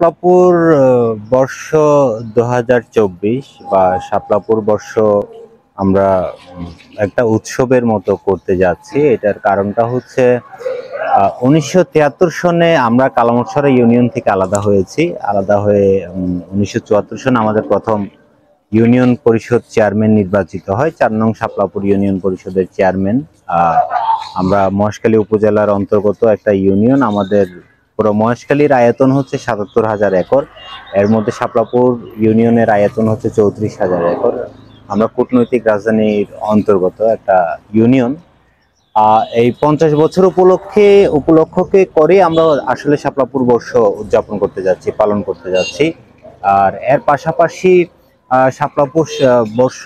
শাপলাপুর বর্ষ 2024 বা শাপলাপুর বর্ষ আমরা একটা উৎসবের মতো করতে যাচ্ছি। এটার কারণটা হচ্ছে 1973 সনে আমরা কালামছড়া ইউনিয়ন থেকে আলাদা হয়েছি। আলাদা হয়ে 1974 সনে আমাদের প্রথম ইউনিয়ন পরিষদ চেয়ারম্যান নির্বাচিত হয়। 4 নং শাপলাপুর ইউনিয়ন পরিষদের চেয়ারম্যান। আমরা মহেশখালী উপজেলার অন্তর্গত একটা ইউনিয়ন। আমাদের পুরো মহেশখালীর আয়তন হচ্ছে ৭৭,০০০ একর। এর মধ্যে শাপলাপুর ইউনিয়নের আয়তন হচ্ছে ৩৪,০০০ একর। আমরা কূটনৈতিক রাজধানীর অন্তর্গত একটা ইউনিয়ন। এই 50 বছর উপলক্ষকে করে আমরা আসলে শাপলাপুর বর্ষ উদযাপন করতে যাচ্ছি, পালন করতে যাচ্ছি। আর এর পাশাপাশি শাপলাপুর বর্ষ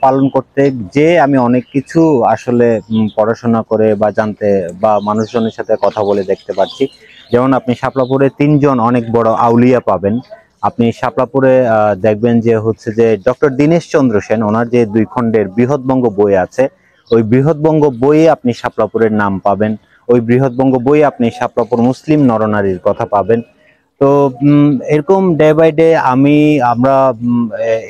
পালন করতে যে আমি অনেক কিছু আসলে পড়াশোনা করে বা জানতে বা মানুষজনের সাথে কথা বলে দেখতে পাচ্ছি। যেমন আপনি শাপলাপুরে 3 জন অনেক বড় আউলিয়া পাবেন। আপনি শাপলাপুরে দেখবেন যে হচ্ছে যে ডক্টর দীনেশ চন্দ্র সেন, ওনার যে 2 খণ্ডের বৃহৎবঙ্গ বই আছে, ওই বৃহৎবঙ্গ বইয়ে আপনি শাপলাপুরের নাম পাবেন। ওই বৃহৎবঙ্গ বইয়ে আপনি শাপলাপুর মুসলিম নরনারীর কথা পাবেন। তো এরকম ডে বাই ডে আমরা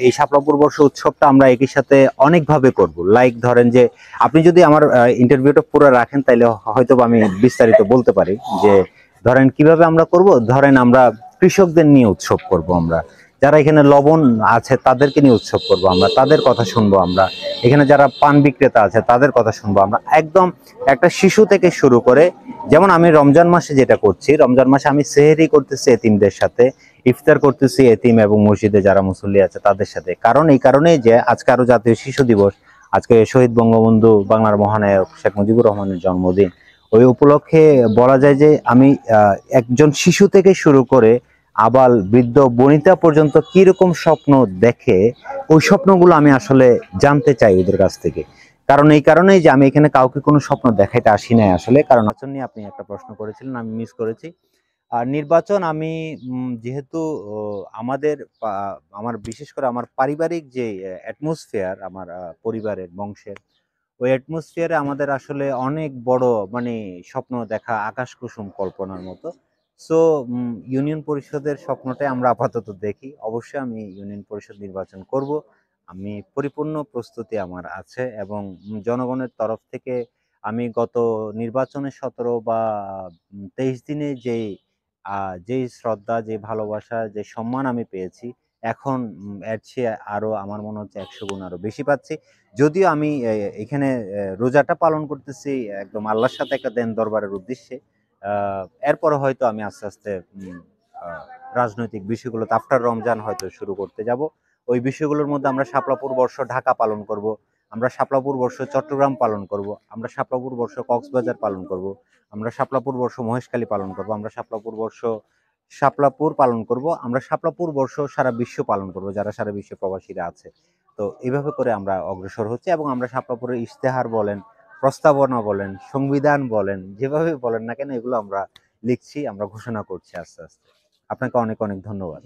এই শাপলাপুর বর্ষ উৎসবটা আমরা একই সাথে অনেকভাবে করব। লাইক ধরেন যে আপনি যদি আমার ইন্টারভিউটা পুরো রাখেন তাহলে হয়তো আমি বিস্তারিত বলতে পারি যে ধরেন কিভাবে আমরা করব। ধরেন আমরা কৃষকদের নিয়ে উৎসব করব, আমরা যারা এখানে লবণ আছে তাদেরকে নিয়ে উৎসব করব, আমরা তাদের কথা শুনবো। আমরা এখানে যারা পান বিক্রেতা আছে তাদের কথা শুনবো। আমরা একদম একটা শিশু থেকে শুরু করে, যেমন আমি রমজান মাসে যেটা করছি, রমজান মাসে আমি সেহরি করতেছি এতিমদের সাথে, ইফতার করতেছি এতিম এবং মসজিদে যারা মুসল্লি আছে তাদের সাথে। কারণ এই কারণেই যে আজকে আরো জাতীয় শিশু দিবস, আজকে শহীদ বঙ্গবন্ধু বাংলার মহানায়ক শেখ মুজিবুর রহমানের জন্মদিন। ওই উপলক্ষে বলা যায় যে আমি একজন শিশু থেকে শুরু করে আবাল বৃদ্ধ বনিতা পর্যন্ত কিরকম স্বপ্ন দেখে, ওই স্বপ্নগুলো আমি আসলে জানতে চাই ওদের কাছ থেকে। কারণ এই কারণেই যে আমি এখানে কাউকে কোনো স্বপ্ন দেখাইতে আসি নাই আসলে। কারণ নির্বাচন নিয়ে আপনি একটা প্রশ্ন করেছিলেন, আমি মিস করেছি। আর নির্বাচন আমি যেহেতু আমাদের আমার বিশেষ করে আমার পারিবারিক যে অ্যাটমসফিয়ার, আমার পরিবারের বংশের ওই অ্যাটমসফিয়ারে আমাদের আসলে অনেক বড় মানে স্বপ্ন দেখা, আকাশ কুসুম কল্পনার মতো। সো ইউনিয়ন পরিষদের স্বপ্নটাই আমরা আপাতত দেখি। অবশ্যই আমি ইউনিয়ন পরিষদ নির্বাচন করব। আমি পরিপূর্ণ প্রস্তুতি আমার আছে এবং জনগণের তরফ থেকে আমি গত নির্বাচনের 17 বা 23 দিনে যেই শ্রদ্ধা, যে ভালোবাসা, যে সম্মান আমি পেয়েছি, এখন এর চেয়ে আরো আমার মনে হচ্ছে 100 গুণ আরো বেশি পাচ্ছি। যদিও আমি এখানে রোজাটা পালন করতেছি একদম আল্লাহর সাথে একটা দেন দরবারের উদ্দেশ্যে। এরপরে হয়তো আমি আস্তে আস্তে রাজনৈতিক বিষয়গুলোতে আফটার রমজান হয়তো শুরু করতে যাব। ওই বিষয়গুলোর মধ্যে আমরা শাপলাপুর বর্ষ ঢাকা পালন করব, আমরা শাপলাপুর বর্ষ চট্টগ্রাম পালন করব, আমরা শাপলাপুর বর্ষ কক্সবাজার পালন করব, আমরা শাপলাপুর বর্ষ মহেশখালী পালন করব, আমরা শাপলাপুর বর্ষ শাপলাপুর পালন করব, আমরা শাপলাপুর বর্ষ সারা বিশ্ব পালন করব, যারা সারা বিশ্বে প্রবাসীরা আছে। তো এইভাবে করে আমরা অগ্রসর হচ্ছি এবং আমরা শাপলাপুরের ইশতেহার বলেন, প্রস্তাবনা বলেন, সংবিধান বলেন, যেভাবে বলেন না কেন এগুলো আমরা লিখছি, আমরা ঘোষণা করছি আস্তে আস্তে। আপনাকে অনেক অনেক ধন্যবাদ।